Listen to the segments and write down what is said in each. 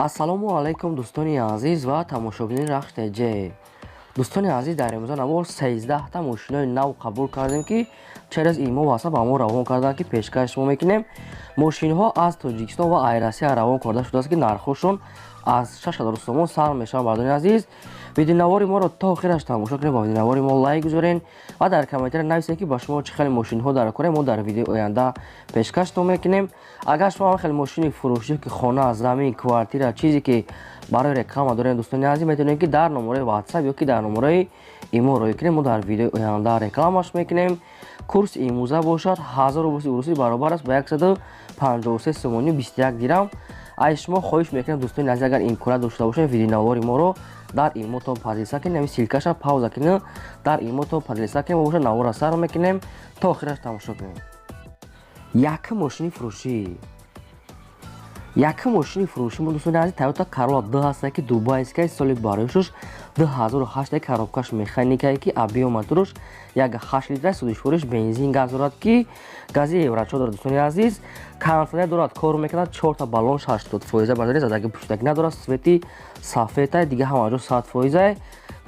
ассалому алайкум дӯстони азиз ва тамошобини рахти ҷ. дӯстони азиз, дар имрӯза навор 13та мошинои нав қабул кардем ки через имо васаб ба мо равон карданд ки пешкаш мо мекунем. мошинҳо аз Тоҷикистон ва Айросия равон карда шудааст ки нархошон аз 6000 сомон сар мешаванд. бардони азиз, видеонавори моро то охираш тамошо кунед, ба видеонавори мо лайк гузорен ва дар комментария нависед ки ба шумо чӣ хеле мошинҳо дар кор мо дар видеои оянда пешкаштон мекунем. агар шумо ҳам хеле мошини фурӯшӣ ки хона, замин, квартира, чизе ки барои реклама дорем, дӯстони азиз, метавонед ки дар номерои WhatsApp ё ки дар номерои имо рӯй кунем. мо дар видеои оянда рекламаш мекунем. курси имрӯза бошад 1000 рубли урусӣ баробар аст ба 153 сомони 21 дирам. аз шумо хоҳиш мекунем дӯстони азиз, агар имконат дошта бошед видеонавори моро дар имотон падлиса кунем, силкаша пауза кунем, дар имотон падлиса кунем, бошад навора сар мекунем то охираш тамошо кунем. Якум мошини фурӯшӣ. Якум мошини фурӯшӣ мо дӯстони азиз Toyota Corolla 2 ҳаст ки дубайскай соли бароишуш 2008 коробкаш механикае ки объем моторош як 8 литра судишвориш бензин газ дорад ки гази еврачо дорад. дӯстони азиз, кондитсионер дорад, кор мекунад, 4 та баллон 80% бардори задаги пуштаги надорад, свети сафетай дига ҳама ҷо 100%.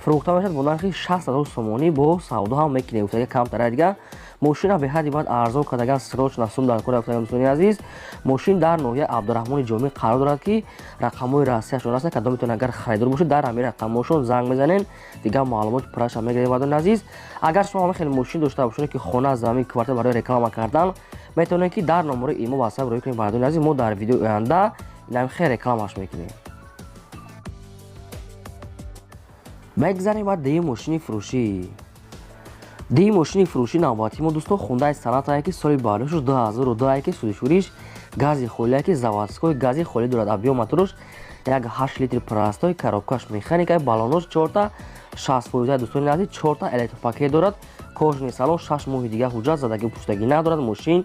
фурӯхта мешавад бо нархи 60000 сомонӣ, бо савдо ҳам мекунем. уфтаги камтара дига мошина беҳади баъд арзон кардаган срочно сум дар кори уфтаган. дӯстони азиз, мошин дар ноҳияи Абдурахмони Ҷомӣ қарор дорад ки рақамҳои расияшон ҳастанд. кадом метавонед агар харидор бошед дар ҳамин рақамҳошон занг мезанен, дига маълумоти пурраша мегирем. бардони азиз, агар шумо ҳама хеле мошин дошта бошед ки хона, замин, квартира барои реклама кардан, метавонед ки дар номерои имо WhatsApp рӯй кунед. бардони азиз, мо дар видеои оянда инам хеле рекламаш мекунем. мегзарем ба ди мошини фурӯшӣ. ди мошини фурӯшӣ навбати мо дӯстон Hyundai Sonata ки соли бароишуш 2002 ки судишвориш гази холӣ ки заводской гази холӣ дорад. объем моторош як 8 литри простой, коробкаш механика, баллонош 4 та 60%. дӯстони азиз, 4 та электропакет дорад, кожани салон, 6 моҳи дига ҳуҷҷат, задаги пуштагӣ надорад. мошин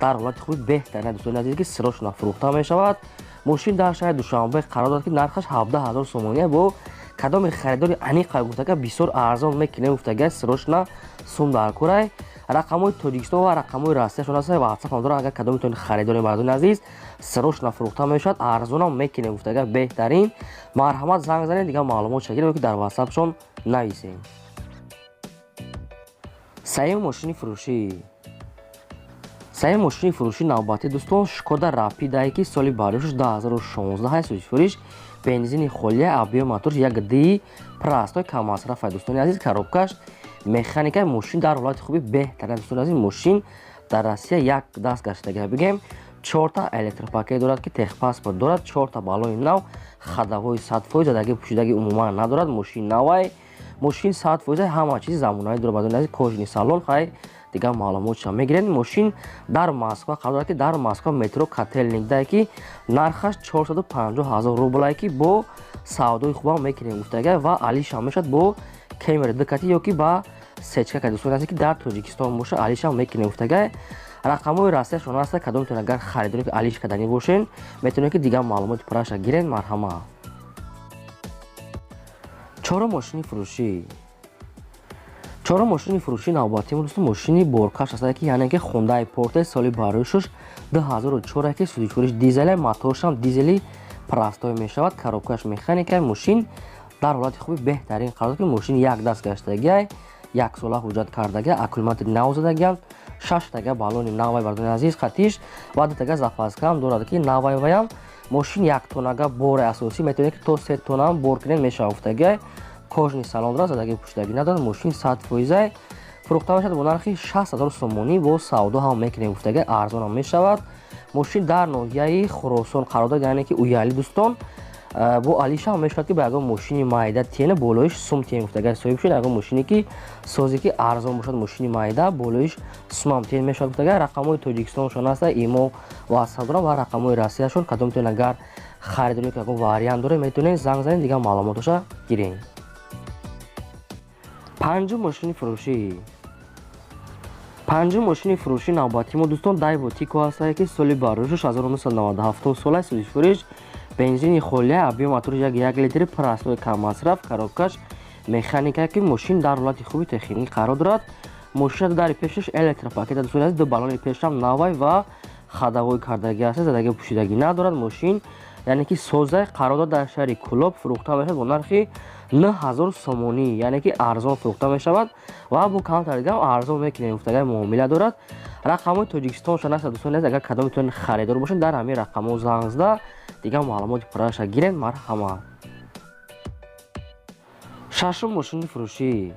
дар ҳолати хуби беҳтарин, дӯстони азиз, ки срочно фурӯхта мешавад. мошин дар шаҳри Душанбе қарор дорад ки нархаш 17000 сомония, бо кадоми харидори аниқа гуфтага бисёр арзон мекунем. уфтага срочно сум дар корай. рақамҳои Тоҷикистон ва рақамҳои Россияшон ҳаст. WhatsApp ҳам дорад. агар кадом метавонед харидори бардони азиз, срочно фурӯхта мешавад, арзонам мекунем. уфтага беҳтарин. марҳамат, занг занед, дига маълумот шагирем ки дар WhatsAppшон нависем. сеюм мошини фурӯшӣ. сеюм мошини фурӯшӣ навбати дӯстон Шкода Rapida ки соли бароишуш 2016 судишвориш бензини холия, объем мотор як ди простой камасрафа. дӯстони азиз, коробкаш механика, мошин дар ҳолати хуби беҳтарин. дӯстони азиз, мошин дар Россия як даст гаштага бигем, 4 та электропакет дорад ки техпаспорт дорад, 4 та баллони нав, хадавои 100%, задаги пӯшидаги умуман надорад. мошин навай, мошин 100%, ҳама чизи замонави дорад. бардони азиз, кожани салон хай дига маълумотша мегирем. мошин дар Москва қарор дорад ки дар Москва метро котельникда ки нархаш 450000 рублай ки бо савдои хубам мекунем. уфтага ва алиша мешад бо камера дикати ё ки ба сечка ка. дӯстони азиз, ки дар Тоҷикистон боша алиша мекунем. уфтага рақамҳои расияшон ҳаст. кадом метавонед агар харидоре ки алиш кардани бошен, метавонед ки дига маълумоти пурраша гирен. марҳамат. чорум мошини фурӯшӣ. чорум мошини фурӯшӣ навбати мо дӯстон мошини боркаш ҳаст ки яъне ки Hyundai Porter соли бароишуш 2004 ки судишвориш дизеле, моторшам дизели простой мешавад, коробкаш механика. мошин дар ҳолати хуби беҳтарин қарор дорад ки мошин як даст гаштагиай, як сола ҳуҷҷат кардагиа, аккумулятори нав задагиан, 6 тага баллони навай. бардони азиз, хатиш ва 2 тага запаскам дорад ки навай ваям. мошин 1 тоннага бори асосӣ метавонед ки то 3 тонна бор кунед мешавад. уфтага кожани салон дорад, задаги пӯшидаги надорад. мошин 100%, фурӯхта мешавад бо нархи 6000 сомонӣ, бо савдо ҳам мекунем. уфтага арзонам мешавад. мошин дар ноҳияи Хуросон қарор дорад, яъне ки уяли дӯстон, бо алиша ҳам мешавад ки ба ягон мошини майда тена болоиш сум тен. уфтага соҳиб шуд ягон мошине ки созе ки арзон бошад, мошини майда болоиш сумам тен мешавад. уфтага рақамҳои Тоҷикистоншон ҳаст, имо WhatsApp дорам ва рақамҳои Россияшон. кадом метавонед агар харидоре ки ягон вариант доре, метавонед занг занед, дига маълумоташа гирем. панҷум мошини фурӯшӣ. панҷум мошини фурӯшӣ навбати мо дӯстон Daewoo Tico ҳаст ки соли бароишуш 1997 сола судишвориш бензини холия, объем моторош як 1 литри простой камасраф, коробкаш механика ки мошин дар ҳолати хуби техникӣ қарор дорад. мошина дари пешаш электропакет дӯстони азиз, ду баллони пешам навай ва хадавои кардагӣ ҳаст, задаги пӯшидаги надорад. мошин яъне ки соза қарордод дар шаҳри Кӯлоб фурӯхта мешавад бо нархи 9000 сомонӣ, яъне ки арзон фурӯхта мешавад ва бо камтар дигам арзон мекунем гуфтагай муомила дорад. рақамҳои Тоҷикистоншон аст дӯстон азиз, агар кадом метавонед харидор бошед дар ҳамин рақамҳо занг зада дигар маълумоти пурраша гиред. марҳамат. шашум мошини фурӯшӣ.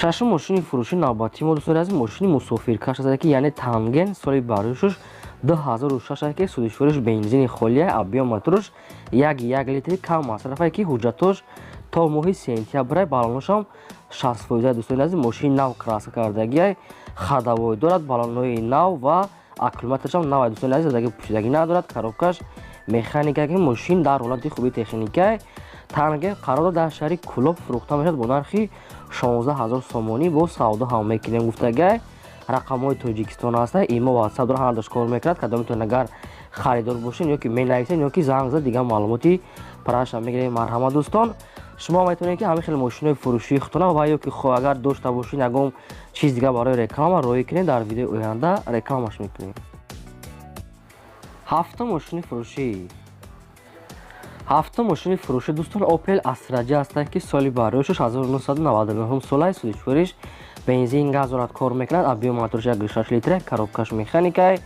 шашум мошини фурӯши навбатии мо дӯстон азиз мошини мусофиркаш аст ки яъне Танген соли барӯшуш 2006 ки судишвориш бензини холия объем матруш 1 литри кам масрафае ки ҳуҷҷатош то моҳи сентябр балоношам 60% дӯстон азиз мошини нав краска кардагия хадавой дорад, балонҳои нав ва аккумуляторшам нав дӯстон азиз даги пӯшидаги надорад, коробкаш механика ки мошин дар ҳолати хуби техникае. Танген қарор дар шаҳри Кӯлоб фурӯхта мешавад бо нархи 16000 сомонӣ бо савдо ҳам мекунем гуфтагай. рақамҳои Тоҷикистон аста имо WhatsApp дора ҳама дошт кор мекунад. кадом метавонед агар харидор бошед ё ки менависед ё ки занг зад дигар маълумоти пурраша мегиред. марҳамат дӯстон, шумо метавонед ки ҳамин хеле мошинои фурӯшии худтона ва ё ки агар дошта бошед ягон чиз дигар барои реклама роӣ кунед, дар видеои оянда рекламаш мекунем. ҳафта мошини фурӯшӣ. ҳафта мошини фурӯшӣ дӯстон Opel Astra J аст ки соли барӯшуш 1999 солаи судишвориш бензин газ дорад, кор мекунад, объем матруш 1.6 литр, коробкаш механикае.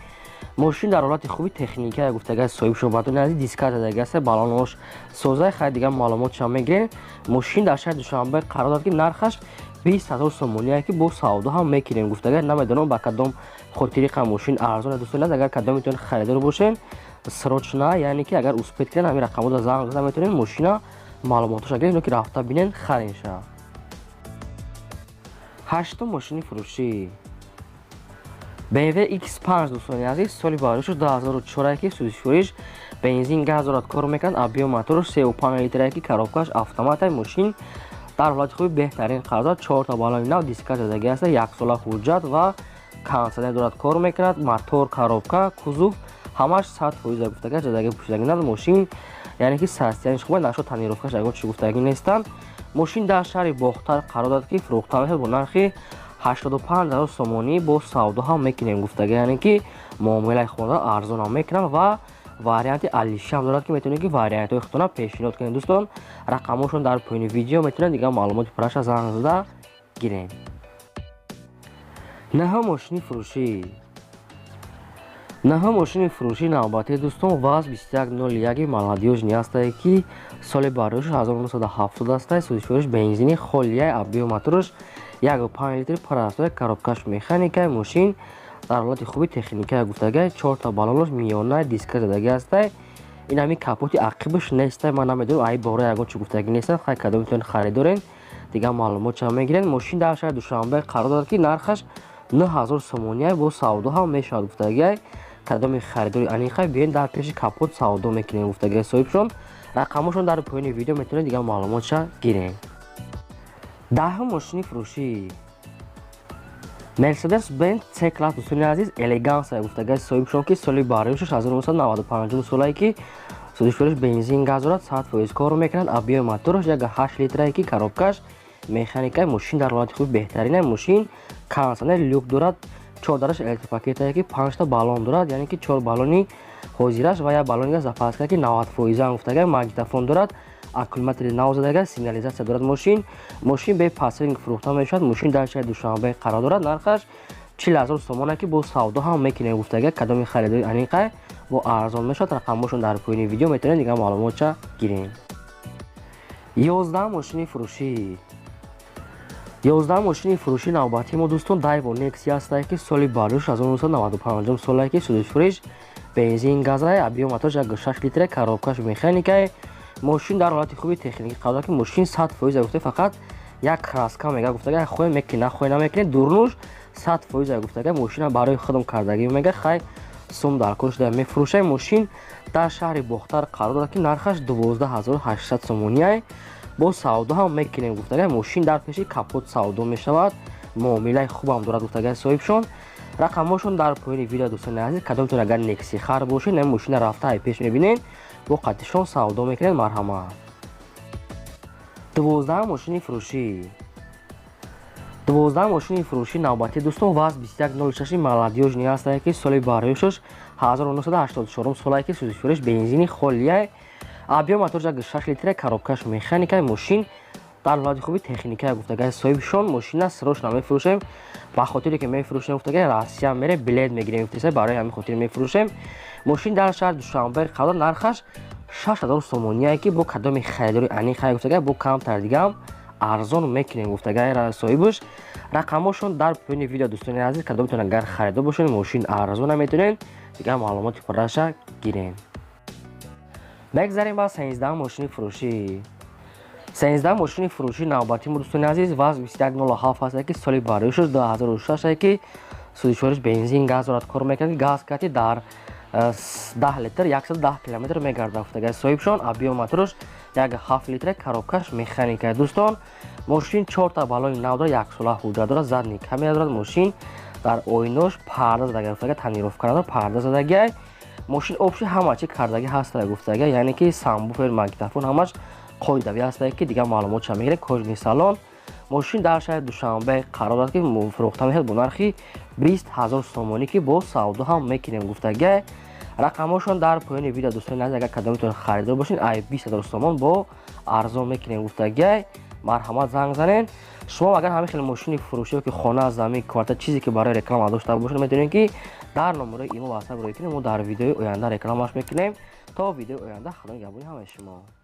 мошин дар ҳолати хуби техникае гуфтагай соҳибшо бадуни азиз дискат задаги аст, балонош соза хай дигар маълумотшам мегирем. мошин дар шаҳри Душанбе қарор дорад ки нархаш 20000 сомоние ки бо савдо ҳам мекунем гуфтагай. намедонам ба кадом хотириқа мошин арзон дӯстон азиз, агар кадом метавонед харидор бошед срочна, яъне ки агар успед кунед ҳамин рақамҳода занг зада метавонед мошина маълумоташа гиред ё ки рафта бинед харинша. ҳаштум мошини фурӯшӣ. BMW X5 дӯстони азиз соли барӯшуш 2004 ки судишвориш бензин газ дорад, кор мекунад, объем матруш 35 литр ки коробкаш автомате. мошин дар ҳолати хуби беҳтарин қарор дорад, 4 та балони нав, дискат задаги аст, 1 сола ҳуҷҷат ва кондитсионер дорад, кор мекунад. мотор, коробка, кузов ҳамаш 100% гуфтагай задаги пӯшидаги надорад. мошин яъне ки састияниш хуб нашо танировкаш ягон чиз гуфтагӣ нестанд. мошин дар шаҳри Бохтар қарор дорад ки фурӯхта мешавад бо нархи 85000 сомонӣ бо савдо ҳам мекунем гуфтагай, яъне ки муомилаи хонада арзон ҳам мекунам ва варианти алишам дорад ки метавонед ки вариантҳои худтона пешниҳод кунед. дӯстон рақамҳошон дар поёни видео метавонед дигар маълумоти пурраша занг зада гиред. наҳум мошини фурӯшӣ. наҳум мошини фурӯшии навбатӣ дӯстон ВАЗ 2101 молодёжни аст ки соли барӯшуш 1970 аст, судишвориш бензини холия объем матруш 1.5 литр парастой, коробкаш механикае. мошин дар ҳолати хуби техникае гуфтагай, 4 та балонош миёна дискат задаги аст. ин ҳамин капоти ақибаш нест, ман намедонам ай бора ягон чӣ гуфтагӣ нест. хай кадом метавонед харидоред дигар маълумотшам мегиред. мошин дар шаҳри Душанбе қарор дорад ки нархаш 9000 сомоние бо савдо ҳам мешавад гуфтагай. кадоми харидори аниқай биёед дар пеши капот савдо мекунем гуфтагай соҳибшон. рақамҳошон дар поёни видео метавонед дигар маълумотша гиред. даҳум мошини фурӯшӣ. Mercedes-Benz C-класс дӯстони азиз элеганса гуфтагай соҳибшон ки соли барӯшуш 1995 солае ки судишвориш бензин газ дорад, 100% кор мекунад, объем матруш 1.8 литр ки коробкаш механикае. мошин дар ҳолати хуби беҳтарин, мошин кондитсионер люк дорад, 4 дараш электропакетае ки 5 та балон дорад, яъне ки 4 балони ҳозираш ва як балони запаска ки 90% гуфтагай. магнитофон дорад, аккумулятори нав задагай, сигнализатсия дорад. мошин бе пасринг фурӯхта мешавад. мошин дар шаҳри Душанбе қарор дорад, нархаш 40000 сомона ки бо савдо ҳам мекунем гуфтагай. кадоми харидори аниқай бо арзон мешавад. рақамҳошон дар поёни видео метавонед дигар маълумотша гиред. 11 мошини фурӯшӣ. 11 мошини фурӯшии навбатии мо дӯстон Daewoo Nexia аст ки соли барӯшуш 1995 солае ки судишвориш бензин газае, объем матруш 1.6 литр, коробкаш механикае. мошин дар ҳолати хуби техникӣ қарор дорад ки мошин 100% гуфта фақат як краска мега гуфтагай, хоҳе мекунед нахоҳе намекунед, дурнуш 100% гуфтагай. мошина барои худам кардагӣ мега хай сум дар кор шуда мефурӯшай. мошин дар шаҳри Бохтар қарор дорад ки нархаш 12800 сомоние бо савдо ҳам мекунем гуфтагай. мошин дар пеши капот савдо мешавад, муомилаи хубам дорад гуфтагай соҳибшон. рақамҳошон дар поёни видео дӯстони азиз. кадомтон агар Nexia хар бошед, ин мошина рафта ай пеш мебинед, бо қаттишон савдо мекунед. марҳамат. 12 мошини фурӯшӣ. 12 мошини фурӯши навбатӣ дӯстон ВАЗ 2106 молодёжни ҳастае ки соли бароишаш 1984 солае ки сӯзишвориш бензини холияе объем мотори 6 литре коробкаш механикаи мошин дар ҳолати хуби техникае гуфтагай соҳибшон мошина срош намефурӯшем ба хотире ки мефурӯшем гуфтагай Россия мере билет мегирем гуфтасе барои ҳамин хотир мефурӯшем мошин дар шаҳр Душанбе қарор нархаш 6000 сомонияе ки бо кадоми харидори аниқае гуфтагай бо камтар дигам арзон мекунем гуфтагай соҳибаш рақамошон дар поёни видео дӯстони азиз кадом метавонед агар харидор бошед мошин арзона метавонед дигар маълумоти пурраша гирем. мегзарем ба 13 мошини фурӯшӣ 13 мошини фурӯши навбатӣ дӯстони азиз ВАЗ 2107 ҳастае ки соли бароишаш 2006 ки сӯзишвориш бензин газ дорад кор мекунад газ кати дар 10 литр 110 км мегарда гуфтагай соҳибшон объем мотораш 7 литре коробкаш механикае дӯстон мошин 4 та балони нав дорад 1 сола ҳуҷҷат дорад задни камера дорад мошин дар оинош парда задагай гуфтагай танировка дорад парда задагай мошин обши ҳама чи кардагӣ ҳастае гуфтагай яъне ки самбуфер магнитофон ҳамаш қоидавӣ ҳастае ки дигар маълумотша мегирем кожни салон мошин дар шаҳри Душанбе қарор дорад ки фурӯхта мешавад бо нархи 20 000 сомонӣ ки бо савдо ҳам мекунем гуфтагай рақамошон дар поёни видео дӯстони азиз агар кадом метавонед харидор бошед ай 20 000 сомон бо арзон мекунем гуфтагай марҳамат занг занед шумо агар ҳамин хеле мошини фурӯшӣ ки хона замин квартира чизе ки барои реклама дошта бошед метавонед ки дар номерои имо ватсап рӯй кунед мо дар видеои оянда рекламаш мекунем то видеои оянда худо нигҳбони ҳамаи шумо.